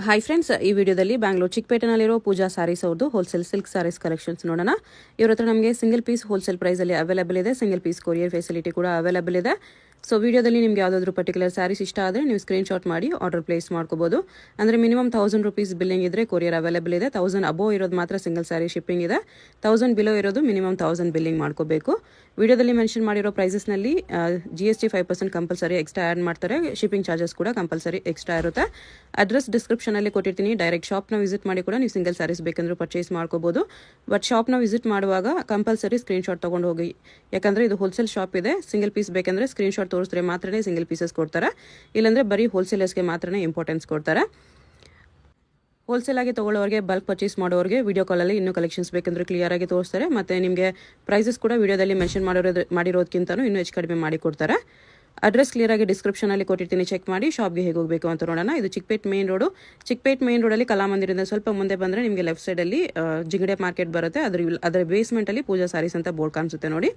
Hi friends, ಈ ವಿಡಿಯೋದಲ್ಲಿ ಬ್ಯಾಂಗ್ಳೂರ್ ಚಿಕ್ಕಪೇಟೆನಲ್ಲಿರೋ ಪೂಜಾ ಸ್ಯಾರೀಸ್ ಅವ್ರದ್ದು ಹೋಲ್ಸೇಲ್ ಸಿಲ್ಕ್ ಸ್ಯಾರೀಸ್ ಕಲೆಕ್ಷನ್ಸ್ ನೋಡೋಣ. ಇವ್ರ ಹತ್ರ ನಮಗೆ ಸಿಂಗಲ್ ಪೀಸ್ ಹೋಲ್ಸೇಲ್ ಪ್ರೈಸಲ್ಲಿ ಅವೈಲೇಬಲ್ ಇದೆ. ಸಿಂಗಲ್ ಪೀಸ್ ಕೊರಿಯರ್ ಫೆಸಿಲಿಟಿ ಕೂಡ ಅವೈಲೇಬಲ್ ಇದೆ. ಸೊ ವಿಡಿಯೋದಲ್ಲಿ ನಿಮಗೆ ಯಾವುದಾದ್ರೂ ಪರ್ಟಿಕ್ಯುಲರ್ ಸ್ಯಾರೀಸ್ ಇಷ್ಟ ಆದರೆ ನೀವು ಸ್ಕ್ರೀನ್ಶಾಟ್ ಮಾಡಿ ಆರ್ಡರ್ ಪ್ಲೇಸ್ ಮಾಡ್ಕೋಬಹುದು. ಅಂದರೆ ಮಿನಿಮಮ್ 1000 rupees ಬಿಲ್ಲಿಂಗ್ ಇದ್ರೆ ಕೊರಿಯರ್ ಅವೈಲೇಬಲ್ ಇದೆ. 1000 ಅಬೋವ್ ಇರೋದು ಮಾತ್ರ ಸಿಂಗಲ್ ಸ್ಯಾರಿ ಶಿಪ್ಪಿಂಗ್ ಇದೆ. 1000 ಬಿಲೋ ಇರೋದು ಮಿನಿಮಮ್ 1000 ಬಿಲ್ಲಿಂಗ್ ಮಾಡ್ಕೋಬೇಕು. ವಿಡಿಯೋದಲ್ಲಿ ಮೆನ್ಷನ್ ಮಾಡಿರೋ ಪ್ರೈಸಸ್ನಲ್ಲಿ GST 5% ಕಂಪಲ್ಸರಿ ಎಕ್ಸ್ಟ್ರಾ ಆ್ಯಡ್ ಮಾಡ್ತಾರೆ. ಶಿಪ್ಪಿಂಗ್ ಚಾರ್ಜಸ್ ಕೂಡ ಕಂಪಲ್ಸರಿ ಎಕ್ಸ್ಟ್ರಾ ಇರುತ್ತೆ. ಅಡ್ರೆಸ್ ಡಿಸ್ಕ್ರಿಪ್ಷನಲ್ಲಿ ಕೊಟ್ಟಿರ್ತೀನಿ. ಡೈರೆಕ್ಟ್ ಶಾಪ್ನ ವಿಸಿಟ್ ಮಾಡಿ ಕೂಡ ನೀವು ಸಿಂಗಲ್ ಸ್ಯಾರೀಸ್ ಬೇಕಂದ್ರೂ ಪರ್ಚೇಸ್ ಮಾಡ್ಕೋಬಹುದು. ಬಟ್ ಶಾಪ್ನ ವಿಸಿಟ್ ಮಾಡುವಾಗ ಕಂಪಲ್ಸರಿ ಸ್ಕ್ರೀನ್ಶಾಟ್ ತೊಗೊಂಡು ಹೋಗಿ, ಯಾಕಂದರೆ ಇದು ಹೋಲ್ಸೇಲ್ ಶಾಪ್ ಇದೆ. ಸಿಂಗಲ್ ಪೀಸ್ ಬೇಕಂದ್ರೆ ಸ್ಕ್ರೀನ್ಶಾಟ್ ತೋರಿಸಿದ್ರೆ ಮಾತ್ರನೇ ಸಿಂಗಲ್ ಪೀಸಸ್ ಕೊಡ್ತಾರೆ. ಇಲ್ಲಾಂದರೆ ಬರೀ ಹೋಲ್ಸೇಲರ್ಸ್ಗೆ ಮಾತ್ರನೇ ಇಂಪಾರ್ಟೆನ್ಸ್ ಕೊಡ್ತಾರೆ. ಹೋಲ್ಸೇಲ್ ಆಗಿ ತೊಗೊಳ್ಳೋರಿಗೆ, ಬಲ್ಕ್ ಪರ್ಚೇಸ್ ಮಾಡೋರಿಗೆ ವಿಡಿಯೋ ಕಾಲಲ್ಲಿ ಇನ್ನೂ ಕಲೆಕ್ಷನ್ಸ್ ಬೇಕಂದ್ರೆ ಕ್ಲಿಯರ್ ಆಗಿ ತೋರಿಸ್ತಾರೆ. ಮತ್ತು ನಿಮಗೆ ಪ್ರೈಸಸ್ ಕೂಡ ವಿಡಿಯೋದಲ್ಲಿ ಮೆನ್ಷನ್ ಮಾಡಿರೋದಕ್ಕಿಂತಲೂ ಇನ್ನೂ ಹೆಚ್ಚು ಕಡಿಮೆ ಮಾಡಿ ಕೊಡ್ತಾರೆ. ಅಡ್ರೆಸ್ ಕ್ಲಿಯರ್ ಆಗಿ ಡಿಸ್ಕ್ರಿಪ್ಷನಲ್ಲಿ ಕೊಟ್ಟಿರ್ತೀನಿ, ಚೆಕ್ ಮಾಡಿ. ಶಾಪ್ಗೆ ಹೇಗೆ ಹೋಗಬೇಕು ಅಂತ ನೋಡೋಣ. ಇದು Chickpet main road. Chickpet main ರೋಡಲ್ಲಿ ಕಲಾಮಂದಿರದಿಂದ ಸ್ವಲ್ಪ ಮುಂದೆ ಬಂದರೆ ನಿಮಗೆ ಲೆಫ್ಟ್ ಸೈಡಲ್ಲಿ ಜಿಂಗಡೆ ಮಾರ್ಕೆಟ್ ಬರುತ್ತೆ. ಅದರ ಬೇಸ್ಮೆಂಟಲ್ಲಿ ಪೂಜಾ ಸ್ಯಾರೀಸ್ ಅಂತ ಬೋರ್ಡ್ ಕಾಣಿಸುತ್ತೆ ನೋಡಿ.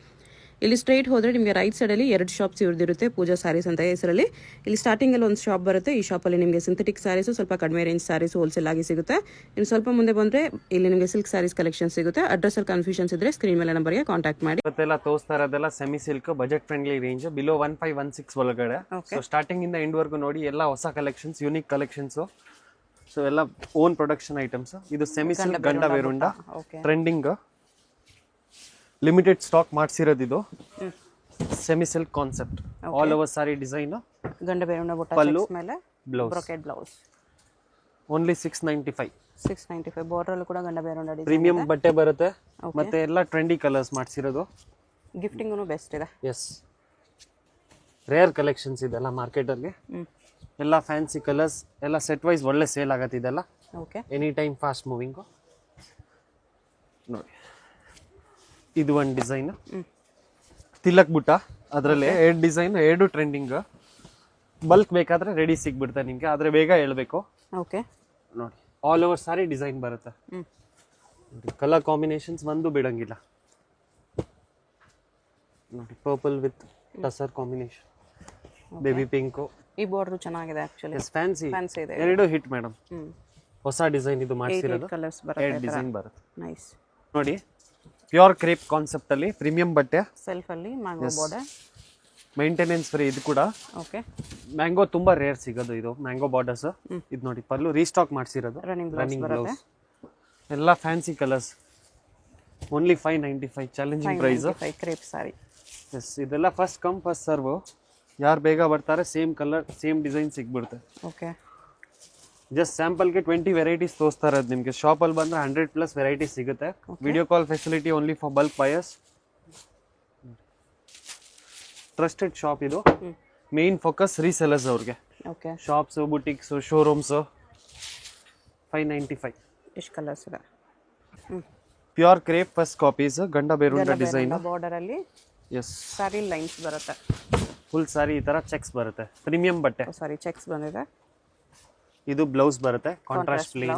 ಇಲ್ಲಿ ಸ್ಟ್ರೈಟ್ ಹೋದರೆ ನಿಮಗೆ ರೈಟ್ ಸೈಡಲ್ಲಿ 2 ಶಾಪ್ಸ್ ಇವ್ರದಿರುತ್ತೆ, ಪೂಜಾ ಸ್ಯಾರೀಸ್ ಅಂತ ಹೆಸರಲ್ಲಿ. ಇಲ್ಲಿ ಸ್ಟಾರ್ಟಿಂಗಲ್ಲಿ ಒಂದು ಶಾಪ್ ಬರುತ್ತೆ. ಈ ಶಾಪಲ್ಲಿ ನಿಮಗೆ ಸಿಂಥೆಟಿಕ್ ಸ್ಯಾರೀಸು, ಸ್ವಲ್ಪ ಕಡಿಮೆ ರೇಂಜ್ ಸ್ಯಾರೀಸು ಹೋಲ್ಸೇಲ್ ಆಗಿ ಸಿಗುತ್ತೆ. ಇನ್ನು ಸ್ವಲ್ಪ ಮುಂದೆ ಬಂದರೆ ಇಲ್ಲಿ ನಿಮಗೆ ಸಿಲ್ಕ್ ಸ್ಯಾರೀಸ್ ಕಲೆಕ್ಷನ್ ಸಿಗುತ್ತೆ. ಅಡ್ರೆಸ್ಸಲ್ಲಿ ಕನ್ಫ್ಯೂಷನ್ಸ್ ಇದ್ರೆ ಸ್ಕ್ರೀನ್ ಮೇಲೆ ನಂಬರ್ಗೆ ಕಾಂಟ್ಯಾಕ್ಟ್ ಮಾಡಿ. ಇವತ್ತೆಲ್ಲ ತೋರಿಸ್ತಾ ಇರೋದೆಲ್ಲ semi silk budget friendly range, below 1516 ಒಳಗಡೆ. ಸೊ ಸ್ಟಾರ್ಟಿಂಗ್ ಇಂದ ಎಂಡ್ ವರ್ಗು ನೋಡಿ, ಎಲ್ಲ ಹೊಸ ಕಲೆಕ್ಷನ್ಸ್, ಯೂನಿಕ್ ಕಲೆಕ್ಷನ್ಸ್. ಸೊ ಎಲ್ಲ ಓನ್ ಪ್ರೊಡಕ್ಷನ್ ಐಟಮ್ಸ್. ಇದು semi silk Ganda Berunda trending, limited stock ಮಾಡಿಸಿರೋದು. ಇದು semi silk concept, all over sari design, Ganda Berunda ಪಲ್ಲು ಮೇಲೆ ಬ್ರೊಕೆಟ್ ಬ್ಲೌಸ್. ಓನ್ಲಿ 695 ಬಾರ್ಡರ್ ಅಲ್ಲೂ ಕೂಡ ಗಂಡ ಬೇರುಂಡ ಡಿಸೈನ್, ಪ್ರೀಮಿಯಂ ಬಟ್ಟೆ ಬರುತ್ತೆ. ಮತ್ತೆ ಎಲ್ಲ ಟ್ರೆಂಡಿ ಕಲರ್ಸ್ ಮಾಡಿಸಿರೋದು. ಗಿಫ್ಟಿಂಗು ಬೆಸ್ಟ್ ಇದೆ. ಎಸ್, ರೇರ್ ಕಲೆಕ್ಷನ್ಸ್ ಇದೆಲ್ಲ ಮಾರ್ಕೆಟ್ ಅಲ್ಲಿ. ಎಲ್ಲ ಫ್ಯಾನ್ಸಿ ಕಲರ್ಸ್, ಎಲ್ಲ ಸೆಟ್ ವೈಸ್ ಒಳ್ಳೆ ಸೇಲ್ ಆಗತ್ತೆ ಇದೆಲ್ಲ. Okay, any time fast moving ನೋಡಿ. ಇದು ಒಂದು ಡಿಸೈನ್ ತಿಲಕ್ ಬುಟ್ಟ, ಅದರಲ್ಲಿ 2 ಡಿಸೈನ್, 2 ಟ್ರೆಂಡಿಂಗ್. ಬಲ್ಕ್ ಬೇಕಾದ್ರೆ ರೆಡಿ ಸಿಗ್ಬಿಡುತ್ತೆ ನಿಮ್ಗೆ, ಆದ್ರೆ ಬೇಗ ಹೇಳ್ಬೇಕು. ಓಕೆ ನೋಡಿ, ಆಲ್ ಓವರ್ ಸಾರಿ ಡಿಸೈನ್ ಬರುತ್ತೆ. ಕಲರ್ ಕಾಂಬಿನೇಷನ್ಸ್ ಒಂದು ಬಿಡಂಗಿಲ್ಲ ನೋಡಿ. Purple with tussar combination, baby pink. ಈ ಬಾರ್ಡರ್ ಚೆನ್ನಾಗಿದೆ ಆಕ್ಚುಲಿ. ಫ್ಯಾನ್ಸಿ ಇದೆ. 2 ಹಿಟ್ ಮೇಡಮ್. ಹೊಸ ಡಿಸೈನ್ ಇದು ಮಾಡಿಸಿರೋದು. ಕಲರ್ಸ್ 8 ಬರುತ್ತೆ, ಡಿಸೈನ್ ಬರುತ್ತೆ. ನೈಸ್. ನೋಡಿ, ಪ್ಯೂರ್ ಕ್ರೇಪ್ ಕಾನ್ಸೆಪ್ಟ್ ಅಲ್ಲಿ ಪ್ರೀಮಿಯಂ ಬಟ್ಟೆ, ಸೆಲ್ಫ್ ಅಲ್ಲಿ ಮ್ಯಾಂಗೋ ಬಾರ್ಡರ್, ಮೇಂಟೆನೆನ್ಸ್ ಫ್ರೀ ಇದು ಕೂಡ. ಓಕೆ, ಮ್ಯಾಂಗೋ ತುಂಬಾ ರೇರ್ ಸಿಗೋದು ಇದು ಮ್ಯಾಂಗೋ ಬಾರ್ಡರ್ಸ್. ಇದು ನೋಡಿ, ಪಲ್ಲು ರೀಸ್ಟಾಕ್ ಮಾಡಿಸಿರೋದು, ರನ್ನಿಂಗ್ ಬ್ಲೌಸ್. ಎಲ್ಲ fancy colours, only 595 challenging price. Crepe sari. Yes, ಇದೆಲ್ಲ ಫಸ್ಟ್ ಕಮ್ ಫಸ್ಟ್ ಸರ್ವ್. ಯಾರು ಬೇಗ ಬರ್ತಾರೆ ಸೇಮ್ ಕಲರ್ ಸೇಮ್ ಡಿಸೈನ್ ಸಿಗ್ಬಿಡುತ್ತೆ. ಓಕೆ, ಜಸ್ಟ್ ಸ್ಯಾಂಪಲ್ಗೆ 20 ವೆರೈಟೀಸ್ ತೋರಿಸ್ತಾ ಇರೋದು ನಿಮಗೆ. ಶಾಪಲ್ಲಿ ಬಂದರೆ 100+ ವೆರೈಟೀಸ್ ಸಿಗುತ್ತೆ. Video call facility only for bulk buyers. Trusted shop ಇದು. ಮೇನ್ ಫೋಕಸ್ ರೀಸೆಲರ್ಸ್ ಅವ್ರಿಗೆ. Okay, shops, boutiques, showrooms. 595. ಎಷ್ಟು ಕಲರ್ಸ್ ಇದೆ? ಪ್ಯೂರ್ ಕ್ರೇಪ್ ಫಸ್ಟ್ ಕಾಪೀಸ್, ಗಂಡ ಬೇರುಂಡ ಡಿಸೈನ್. ಬಾರ್ಡರ್ ಅಲ್ಲಿ ಎಸ್, ಸಾರಿ ಲೈನ್ಸ್ ಬರುತ್ತೆ. ಫುಲ್ ಸಾರಿ ಈ ತರ ಚೆಕ್ಸ್ ಬರುತ್ತೆ. ಪ್ರೀಮಿಯಂ ಬಟ್ಟೆ. ಸಾರಿ ಚೆಕ್ಸ್ ಬಂದಿದೆ. ಇದು ಬ್ಲೌಸ್ ಬರುತ್ತೆ, ಕಾಂಟ್ರಾಸ್ಟ್ ಪ್ಲೇನ್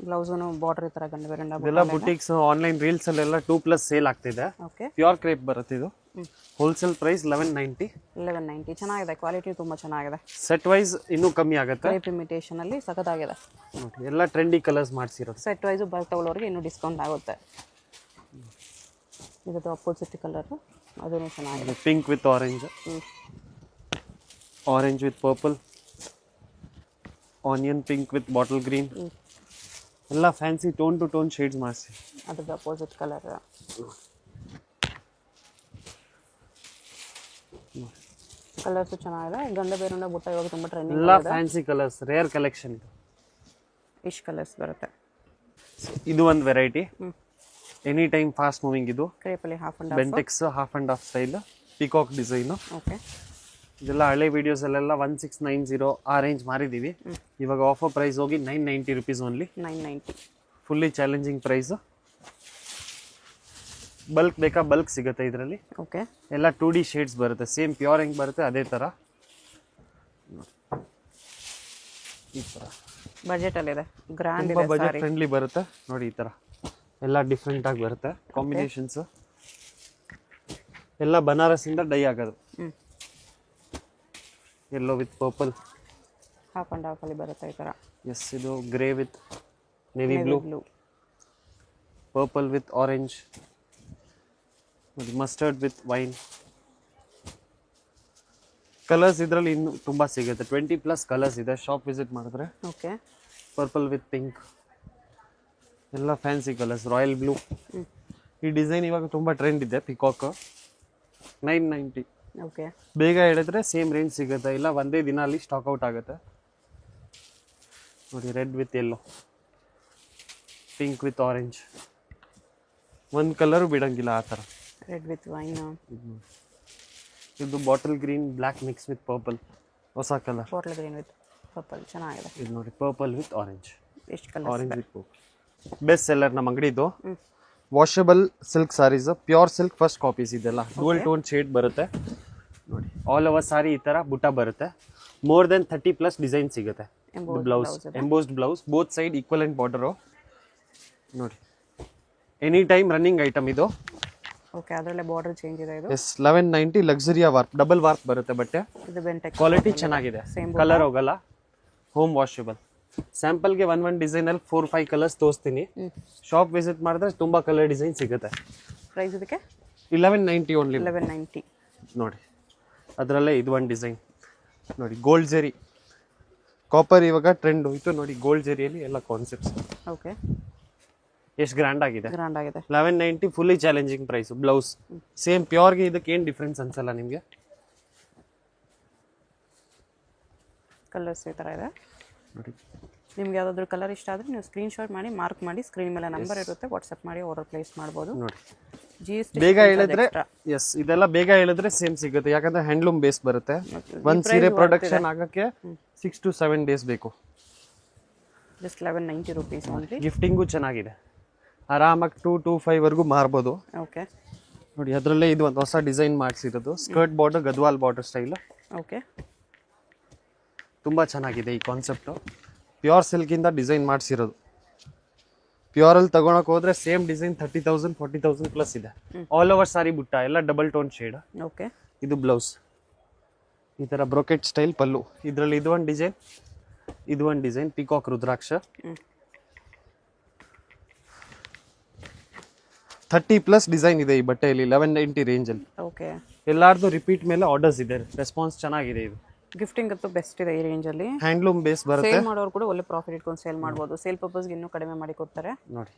ಬ್ಲೌಸ್. ಬಾರ್ಡರ್ ಈ ತರ ಗಂಡ ಬೇರುಂಡ. ಇದೆಲ್ಲ ಬುಟಿಕ್ಸ್, ಆನ್ಲೈನ್ ರೀಲ್ಸ್ ಅಲ್ಲೆಲ್ಲ 2+ ಸೇಲ್ ಆಗ್ತಿದೆ. ಓಕೆ, ಪ್ಯೂರ್ ಕ್ರೇಪ್ ಬರುತ್ತೆ ಇದು. Wholesale price 1190. ಚೆನ್ನಾಗಿದೆ, ಕ್ವಾಲಿಟಿ ತುಂಬಾ ಚೆನ್ನಾಗಿದೆ. ಸೆಟ್ ವೈಸ್ ಇನ್ನೂ ಕಮ್ಮಿ ಆಗುತ್ತೆ. ಕ್ರೇಪ್ ಇಮಿಟೇಷನ್ ಅಲ್ಲಿ ಸಖತ್ತಾಗಿದೆ ನೋಡಿ. ಎಲ್ಲ ಟ್ರೆಂಡಿ ಕಲರ್ಸ್ ಮಾಡಿಸಿರೋದು. ಸೆಟ್ ವೈಸ್ ಬಲ್ಕ್ ತಗೊಳ್ಳೋರಿಗೆ ಇನ್ನೂ ಡಿಸ್ಕೌಂಟ್ ಆಗುತ್ತೆ. ಇದು ಅಪೋಸಿಟ್ ಕಲರ್, ಅದೂ ಚೆನ್ನಾಗಿದೆ. Pink with orange, orange with purple, onion pink with bottle green. ಎಲ್ಲ fancy tone to tone shades ಮಾಡಿಸಿ. ಅದ್ರದ್ದು ಅಪೋಸಿಟ್ ಕಲರ್. ಕಲರ್ಸ್ ಚೆನ್ನಾಗಿದೆ. ಗಂಡ ಬೇರುಂಡ ಬುಟ್ಟ ಇವಾಗ ತುಂಬಾ ಟ್ರೆಂಡಿಂಗ್. ಎಲ್ಲ ಫ್ಯಾನ್ಸಿ ಕಲರ್ಸ್, ರೇರ್ ಕಲೆಕ್ಷನ್ ಇದು. ಇಷ್ಟು ಕಲರ್ಸ್ ಬರುತ್ತೆ. ಇದು ಒಂದು variety, any time fast moving. ಇದು ಕ್ರೇಪಲ್ಲಿ Bentex half and half style, peacock design. Okay, ಇದೆಲ್ಲ ಹಳೆ ವಿಡಿಯೋಸ್ ಅಲ್ಲೆಲ್ಲ 1690 ಆ ರೇಂಜ್ ಮಾರಿದ್ದೀವಿ. ಇವಾಗ ಆಫರ್ ಪ್ರೈಸ್ ಹೋಗಿ 990 rupees only. 990. Fully challenging price. Bulk ಬೇಕಾ ಬಲ್ಕ್ ಸಿಗುತ್ತೆ ಇದರಲ್ಲಿ. ಓಕೆ, ಎಲ್ಲ 2D ಶೇಡ್ಸ್ ಬರುತ್ತೆ. ಸೇಮ್ ಪ್ಯೂರ್ ಹೆಂಗ್ ಬರುತ್ತೆ ಅದೇ ತರ. ಈ ತರ ಬಜೆಟ್ ಅಲ್ಲಿ ಇದೆ, ಗ್ರ್ಯಾಂಡ್ ಇದೆ. ಬಜೆಟ್ ಫ್ರೆಂಡ್ಲಿ ಬರುತ್ತೆ ನೋಡಿ. ಈ ತರ ಎಲ್ಲ ಡಿಫ್ರೆಂಟ್ ಆಗಿ ಬರುತ್ತೆ ಕಾಂಬಿನೇಷನ್ಸ್. ಎಲ್ಲ ಬನಾರಸ್ ಇಂದ ಡೈ ಆಗೋದು. Yellow with purple, half and half ಅಲ್ಲಿ ಬರುತ್ತೆ ಈ ತರ. ಎಸ್ ಇದು grey with navy blue, blue. Purple with orange, mustard with wine. Colours ಇದರಲ್ಲಿ ಇನ್ನು ತುಂಬ ಸಿಗುತ್ತೆ, 20+ ಕಲರ್ಸ್ ಇದೆ. ಶಾಪ್ ವಿಸಿಟ್ ಮಾಡಿದ್ರೆ ಓಕೆ. ಪರ್ಪಲ್ ವಿತ್ ಪಿಂಕ್, ಎಲ್ಲ ಫ್ಯಾನ್ಸಿ ಕಲರ್ಸ್. ರಾಯಲ್ ಬ್ಲೂ, ಈ ಡಿಸೈನ್ ಇವಾಗ ತುಂಬ ಟ್ರೆಂಡ್ ಇದೆ. ಪಿಕಾಕ್ 990. ಓಕೆ. ಬೇಗ ಹೇಳಿದ್ರೆ ಸೇಮ್ ರೇಂಜ್ ಸಿಗುತ್ತೆ, ಇಲ್ಲ ಒಂದೇ ದಿನ ಅಲ್ಲಿ ಸ್ಟಾಕ್ ಔಟ್ ಆಗುತ್ತೆ. ನೋಡಿ red with yellow, pink with orange, ಒಂದು ಕಲರು ಬಿಡಂಗಿಲ್ಲ ಆ ಥರ. ರೆಡ್ ವಿತ್ ವೈನ್, ಇದು bottle green black mix with purple, ಹೊಸ colour. Bottle green with purple ಚೆನ್ನಾಗಿದೆ. ಇದು ನೋಡಿ ಪರ್ಪಲ್ ವಿತ್ ಆರೆಂಜ್, ಎಷ್ಟು colour? Orange with purple. Best seller ನಮ್ಮ ಅಂಗಡಿದು. Washable silk sarees, pure silk first copies ಇದೆಲ್ಲ. ಡುವಲ್ ಟೋನ್ ಶೇಡ್ ಬರುತ್ತೆ ನೋಡಿ. ಆಲ್ ಓವರ್ ಸಾರಿ ಈ ಥರ ಬುಟ್ಟ ಬರುತ್ತೆ. ಮೋರ್ ದೆನ್ 30+ ಡಿಸೈನ್ ಸಿಗುತ್ತೆ. Blouse embossed blouse, both side equivalent border ನೋಡಿ. ಎನಿ ಟೈಮ್ ರನ್ನಿಂಗ್ ಐಟಮ್ ಇದು. ಓಕೆ, ಅದರಲ್ಲೇ ಬಾರ್ಡರ್ ಚೇಂಜ್ ಇದೆ ಇದು. ಎಸ್ 1190 ಲಕ್ಸುರಿಯಾ ವಾರ್ಪ್, ಡಬಲ್ ವಾರ್ಪ್ ಬರುತ್ತೆ ಬಟ್ಟೆ. ಇದು ಬೆಂಟೆಕ್ ಕ್ವಾಲಿಟಿ ಚೆನ್ನಾಗಿದೆ, ಕಲರ್ ಹೋಗಲ್ಲ, ಹೋಮ್ ವಾಷಬಲ್. ಸ್ಯಾಂಪಲ್ಗೆ ಒನ್ ಡಿಸೈನಲ್ಲಿ 4-5 ಕಲರ್ಸ್ ತೋರಿಸ್ತೀನಿ. ಶಾಪ್ ವಿಸಿಟ್ ಮಾಡಿದ್ರೆ ತುಂಬ ಕಲರ್ ಡಿಸೈನ್ ಸಿಗುತ್ತೆ. ಪ್ರೈಸ್ ಇದಕ್ಕೆ 1190 ಓನ್ಲಿ. 1190 ನೋಡಿ. ಅದರಲ್ಲೇ ಇದು ಒಂದು ಡಿಸೈನ್ ನೋಡಿ, ಗೋಲ್ಡ್ ಜೆರಿ. ಕಾಪರ್ ಇವಾಗ ಟ್ರೆಂಡ್ ಹೋಯ್ತು ನೋಡಿ, ಗೋಲ್ಡ್ ಜೆರಿಯಲ್ಲಿ ಎಲ್ಲ ಕಾನ್ಸೆಪ್ಟ್ಸ್. ಓಕೆ. ಎಷ್ಟು ಗ್ರ್ಯಾಂಡ್ ಆಗಿದೆ. 1190 fully challenging price. Blouse same ಪ್ಯೂರ್ಗೆ ಇದಕ್ಕೆ ಏನು ಡಿಫ್ರೆನ್ಸ್ ಅನ್ಸಲ್ಲ ನಿಮಗೆ. ಕಲರ್ಸ್ ಈ ಥರ ಇದೆ ನೋಡಿ. ನಿಮ್ಗೆ ಯಾವುದಾದ್ರೂ ಕಲರ್ ಇಷ್ಟ ಆದರೆ ನೀವು ಸ್ಕ್ರೀನ್ಶಾಟ್ ಮಾಡಿ ಮಾರ್ಕ್ ಮಾಡಿ, ಸ್ಕ್ರೀನ್ ಮೇಲೆ ನಂಬರ್ ಇರುತ್ತೆ, ವಾಟ್ಸಪ್ ಮಾಡಿ ಆರ್ಡರ್ ಪ್ಲೇಸ್ ಮಾಡ್ಬೋದು. ನೋಡಿ GST ಬೇಗ ಹೇಳಿದ್ರೆ ಎಸ್, ಇದೆಲ್ಲ ಬೇಗ ಹೇಳಿದ್ರೆ ಸೇಮ್ ಸಿಗುತ್ತೆ, ಯಾಕಂದ್ರೆ ಹ್ಯಾಂಡ್ಲೂಮ್ ಬೇಸ್ ಬರುತ್ತೆ. ಒಂದು ಸೀರೆ ಪ್ರೊಡಕ್ಷನ್ ಆಗಕ್ಕೆ 6 to 7 ಡೇಸ್ ಬೇಕು. Just 1190 rupees only. ಗಿಫ್ಟಿಂಗು ಚೆನ್ನಾಗಿದೆ, ಆರಾಮಾಗಿ 2 to 5 ವರೆಗೂ ಮಾರ್ಬೋದು. ಓಕೆ. ನೋಡಿ ಅದರಲ್ಲೇ ಇದು ಒಂದು ಹೊಸ ಡಿಸೈನ್ ಮಾಡಿಸಿರೋದು, skirt border, Gadwal border style. Okay. ತುಂಬ ಚೆನ್ನಾಗಿದೆ ಈ ಕಾನ್ಸೆಪ್ಟು. ಪ್ಯೂರ್ ಸಿಲ್ಕಿಂದ ಡಿಸೈನ್ ಮಾಡಿಸಿರೋದು. ಪ್ಯೂರಲ್ಲಿ ತಗೊಳಕ್ ಹೋದ್ರೆ ಸೇಮ್ ಡಿಸೈನ್ 30,000 40,000+ ಇದೆ. ಆಲ್ ಓವರ್ ಸಾರಿ ಬುಟ್ಟ, ಎಲ್ಲ ಡಬಲ್ ಟೋನ್ ಶೇಡ್. ಓಕೆ. ಇದು ಬ್ಲೌಸ್ ಈ ಥರ ಬ್ರೊಕೆಟ್ ಸ್ಟೈಲ್ ಪಲ್ಲು. ಇದರಲ್ಲಿ ಇದು ಒಂದು ಡಿಸೈನ್, ಇದು ಒಂದು ಡಿಸೈನ್, ಪಿಕಾಕ್ ರುದ್ರಾಕ್ಷ. 30+ ಡಿಸೈನ್ ಇದೆ ಈ ಬಟ್ಟೆಯಲ್ಲಿ 1190 ರೇಂಜಲ್ಲಿ. ಓಕೆ. ಎಲ್ಲಾರ್ದು ರಿಪೀಟ್ ಮೇಲೆ ಆರ್ಡರ್ಸ್ ಇದೆ, ರೆಸ್ಪಾನ್ಸ್ ಚೆನ್ನಾಗಿದೆ. ಇದು ಗಿಫ್ಟಿಂಗ್ ಅಂತೂ ಬೆಸ್ಟ್ ಇದೆ ಈ ರೇಂಜಲ್ಲಿ. ಹ್ಯಾಂಡ್ಲೂಮ್ ಬೇಸ್ ಬರುತ್ತೆ. ಸೇಲ್ ಮಾಡೋರು ಕೂಡ ಒಳ್ಳೆ ಪ್ರಾಫಿಟ್ ಇಟ್ಕೊಂಡು ಸೇಲ್ ಮಾಡ್ಬೋದು. ಸೇಲ್ ಪರ್ಪಸ್ಗೆ ಇನ್ನೂ ಕಡಿಮೆ ಮಾಡಿ ಕೊಡ್ತಾರೆ ನೋಡಿ.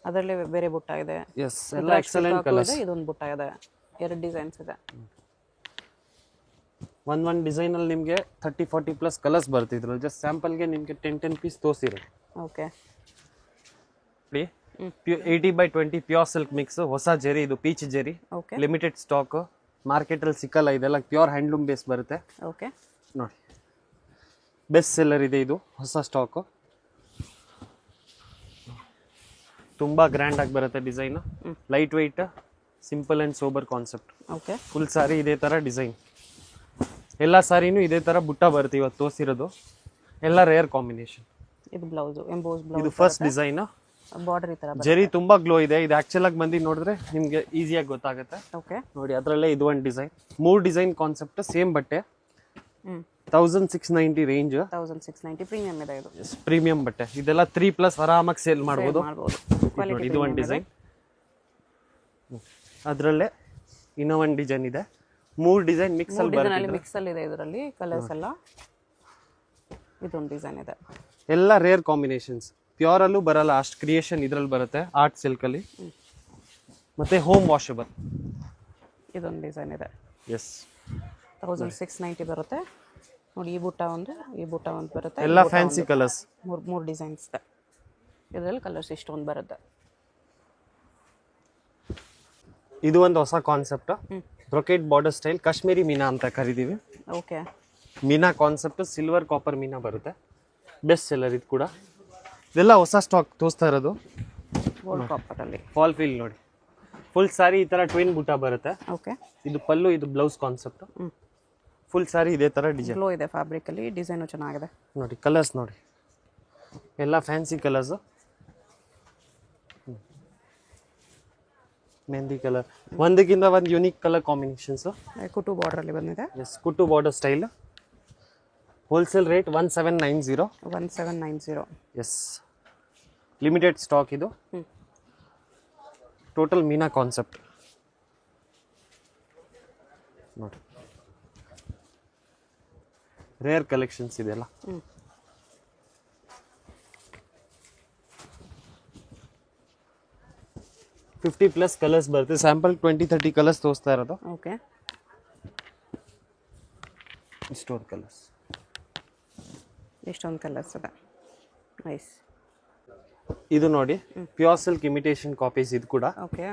ಅದರಲ್ಲೇ ಬೇರೆ ಬುಟ್ಟ ಇದೆ. ಎಸ್, ಎಲ್ಲ ಎಕ್ಸಲೆಂಟ್ ಕಲರ್ಸ್. ಇದೊಂದು ಬುಟ್ಟ ಇದೆ, 2 ಡಿಸೈನ್ಸ್ ಇದೆ. ಒಂದು ಡಿಸೈನಲ್ಲಿ ನಿಮಗೆ 30-40+ ಕಲರ್ಸ್ ಬರುತ್ತೆ. ಇದ್ರಲ್ಲಿ ಜಸ್ಟ್ ಸ್ಯಾಂಪಲ್ಗೆ ನಿಮಗೆ 10 ಪೀಸ್ ತೋರಿಸಿರೋದು. ಓಕೆ. 80/20 ಪ್ಯೂರ್ ಸಿಲ್ಕ್ ಮಿಕ್ಸ್, ಹೊಸ ಜೆರಿ, ಇದು peach zari, okay. Limited stock, ಮಾರ್ಕೆಟಲ್ಲಿ ಸಿಕ್ಕಲ್ಲ. ಇದೆಲ್ಲ ಪ್ಯೂರ್ ಹ್ಯಾಂಡ್ಲೂಮ್ ಬೇಸ್ ಬರುತ್ತೆ. ಓಕೆ. ನೋಡಿ ಬೆಸ್ಟ್ ಸೆಲ್ಲರ್ ಇದೆ ಇದು, ಹೊಸ ಸ್ಟಾಕು. ತುಂಬ ಗ್ರ್ಯಾಂಡ್ ಆಗಿ ಬರುತ್ತೆ design. Light weight, simple and sober concept. Okay. Full sari ಇದೇ ಥರ ಡಿಸೈನ್, ಎಲ್ಲ ಸಾರಿನೂ ಇದೇ ಥರ ಬುಟ್ಟ ಬರುತ್ತೆ. ಇವತ್ತು ತೋರಿಸಿರೋದು ಎಲ್ಲ ರೇರ್ ಕಾಂಬಿನೇಷನ್. ಇದು ಬ್ಲೌಸ್, ಎಂಬೋಸ್ ಬ್ಲೌಸ್. ಇದು ಫಸ್ಟ್ ಡಿಸೈನ್. ಬಾರ್ಡರ್ ಈ ತರ ಜರಿ ತುಂಬಾ ಗ್ಲೋ ಇದೆ. ಇದು ಆಕ್ಚುಲ್ ಆಗಿ ಬಂದು ನೋಡಿದ್ರೆ ನಿಮ್ಗೆ ಈಸಿಯಾಗಿ ಗೊತ್ತಾಗುತ್ತೆ. ಓಕೆ. ನೋಡಿ ಅದರಲ್ಲೇ ಇದು ಒಂದು ಡಿಸೈನ್, 3 ಡಿಸೈನ್ ಕಾನ್ಸೆಪ್ಟ್, ಸೇಮ್ ಬಟ್ಟೆ. 1690 ರೇಂಜ್. 1690 ಪ್ರೀಮಿಯಂ ಇದೆ ಇದು. ಪ್ರೀಮಿಯಂ ಬಟ್ಟೆ. ಇದೆಲ್ಲ 3+ ಆರಾಮಾಗಿ ಸೇಲ್ ಮಾಡ್ಬೋದು. ನೋಡಿ ಇದು ಒಂದು ಡಿಸೈನ್. ಅದರಲ್ಲೇ ಇನ್ನೂ ಒಂದು ಡಿಸೈನ್ ಇದೆ. 3 ಡಿಸೈನ್ ಮಿಕ್ಸ್ ಅಲ್ಲಿ ಬರುತ್ತೆ. ಮಿಕ್ಸ್ ಅಲ್ಲಿ ಇದೆ ಇದರಲ್ಲಿ ಕಲರ್ಸ್ ಎಲ್ಲ. ಇದೊಂದು ಡಿಸೈನ್ ಇದೆ. ಎಲ್ಲ ರೇರ್ ಕಾಂಬಿನೇಷನ್ಸ್. ಪ್ಯೂರ್ ಅಲ್ಲೂ ಬರಲ್ಲ ಅಷ್ಟು ಕ್ರಿಯೇಷನ್ ಇದರಲ್ಲಿ ಬರುತ್ತೆ, ಆರ್ಟ್ ಸಿಲ್ಕ್ ಅಲ್ಲಿ. ಮತ್ತೆ ಹೋಮ್ ವಾಷಬಲ್. ಇದೊಂದು ಡಿಸೈನ್ ಇದೆ. ಎಸ್, 1690 ಬರುತ್ತೆ. ನೋಡಿ ಈ ಬುಟ್ಟ ಒಂದು, ಈ ಬುಟ್ಟ ಒಂದು ಬರುತ್ತೆ. ಎಲ್ಲ ಫ್ಯಾನ್ಸಿ ಕಲರ್ಸ್. ಮೂರು ಡಿಸೈನ್ಸ್ ಇದೆ ಇದರಲ್ಲಿ. ಕಲರ್ಸ್ ಇಷ್ಟೊಂದು ಬರುತ್ತೆ. ಇದು ಒಂದು ಹೊಸ concept, brocade border style, Kashmiri meena ಅಂತ ಕರಿತೀವಿ. Okay. Meena concept, silver copper meena ಬರುತ್ತೆ. ಬೆಸ್ಟ್ ಸೆಲ್ಲರ್ ಇದು ಕೂಡ. ಇದೆಲ್ಲ ಹೊಸ ಸ್ಟಾಕ್ ತೋರಿಸ್ತಾ ಇರೋದು. ಗೋಲ್ಡ್ ಕಾಪರ್ ಅಲ್ಲಿ ಫಾಲ್ ಫೀಲ್ ನೋಡಿ. ಫುಲ್ ಸಾರಿ ಈ ತರ ಟ್ವಿನ್ ಬುಟ್ಟ ಬರುತ್ತೆ. ಓಕೆ. ಇದು ಪಲ್ಲು, ಇದು ಬ್ಲೌಸ್ ಕಾನ್ಸೆಪ್ಟ್. ಫುಲ್ ಸಾರಿ ಇದೇ ತರ ಡಿಸೈನ್ ಗ್ಲೋ ಇದೆ ಫ್ಯಾಬ್ರಿಕ್ ಅಲ್ಲಿ. ಡಿಸೈನು ಚೆನ್ನಾಗಿದೆ ನೋಡಿ. ಕಲರ್ಸ್ ನೋಡಿ, ಎಲ್ಲ ಫ್ಯಾನ್ಸಿ ಕಲರ್ಸ್. ಮೆಹಂದಿ ಕಲರ್, ಒಂದಕ್ಕಿಂತ ಒಂದು ಯೂನಿಕ್ ಕಲರ್ ಕಾಂಬಿನೇಷನ್ಸ್. ಕುಟು ಬಾರ್ಡರ್ ಅಲ್ಲಿ ಬಂದಿದೆ. ಎಸ್, ಕುಟ್ಟು border style, wholesale rate 1790. 1790. Yes, limited stock ಇದು. ಟೋಟಲ್ ಮೀನಾ ಕಾನ್ಸೆಪ್ಟ್ ನೋಡಿ, ರೇರ್ ಕಲೆಕ್ಷನ್ಸ್ ಇದೆಲ್ಲ. ಫಿಫ್ಟಿ ಪ್ಲಸ್ ಕಲರ್ಸ್ ಬರುತ್ತೆ. ಸ್ಯಾಂಪಲ್ 20-30 ಕಲರ್ಸ್ ತೋರಿಸ್ತಾ ಇರೋದು. ಓಕೆ, ಇಷ್ಟೊಂದು ಕಲರ್ಸ್, ಎಷ್ಟೊಂದು ಕಲರ್ಸ್ ಇದೆ. ನೈಸ್. ಇದು ನೋಡಿ, ಪ್ಯೂರ್ ಸಿಲ್ಕ್ ಇಮಿಟೇಷನ್ ಕಾಪೀಸ್. ಇದು ಕೂಡ ಓಕೆ,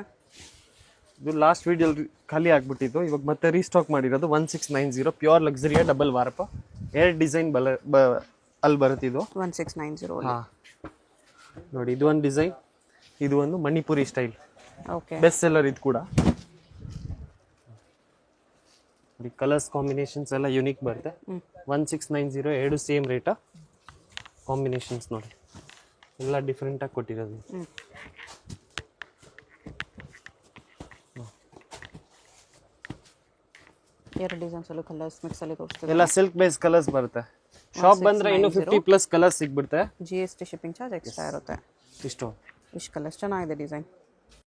ಇದು ಲಾಸ್ಟ್ ವಿಡಿಯೋ ಖಾಲಿ ಆಗ್ಬಿಟ್ಟಿತ್ತು, ಇವಾಗ ಮತ್ತೆ ರೀಸ್ಟಾಕ್ ಮಾಡಿರೋದು. 1690 ಪ್ಯೂರ್ ಲಕ್ಸುರಿಯ ಡಬಲ್ ವಾರ್ಪ್. 2 ಡಿಸೈನ್ ಅಲ್ಲಿ ಬರುತ್ತೆ ಇದು. 1690. ಹಾ ನೋಡಿ, ಇದು ಒಂದು ಡಿಸೈನ್, ಇದು ಒಂದು Manipuri style. Okay, best seller ಇದು ಕೂಡ. ಕಲರ್ಸ್ ಕಾಂಬಿನೇಷನ್ಸ್ ಎಲ್ಲ ಯುನಿಕ್ ಬರುತ್ತೆ. 1690 ಎರಡು ಸೇಮ್ ರೇಟಾ. ಕಾಂಬಿನೇಷನ್ಸ್ ನೋಡಿ ಎಲ್ಲ ಡಿಫ್ರೆಂಟ್ ಆಗಿ ಕೊಟ್ಟಿರೋದು. ಎರಡು ಡಿಸೈನ್ಸ್ ಅಲ್ಲೂ ಕಲರ್ಸ್ ಮಿಕ್ಸ್ ಅಲ್ಲಿ ತೋರಿಸ್ತೀವಿ. ಎಲ್ಲ ಸಿಲ್ಕ್ ಬೇಸ್ ಕಲರ್ಸ್ ಬರುತ್ತೆ. ಶಾಪ್ ಬಂದ್ರೆ ಇನ್ನು 50 ಪ್ಲಸ್ ಕಲರ್ಸ್ ಸಿಗ್ಬಿಡುತ್ತೆ. GST ಶಿಪ್ಪಿಂಗ್ ಚಾರ್ಜ್ ಎಕ್ಸ್ಟ್ರಾ ಇರುತ್ತೆ. ಇಷ್ಟು ಇಷ್ಟು ಕಲರ್ಸ್ ಚೆನ್ನಾಗಿದೆ ಡಿಸೈನ್.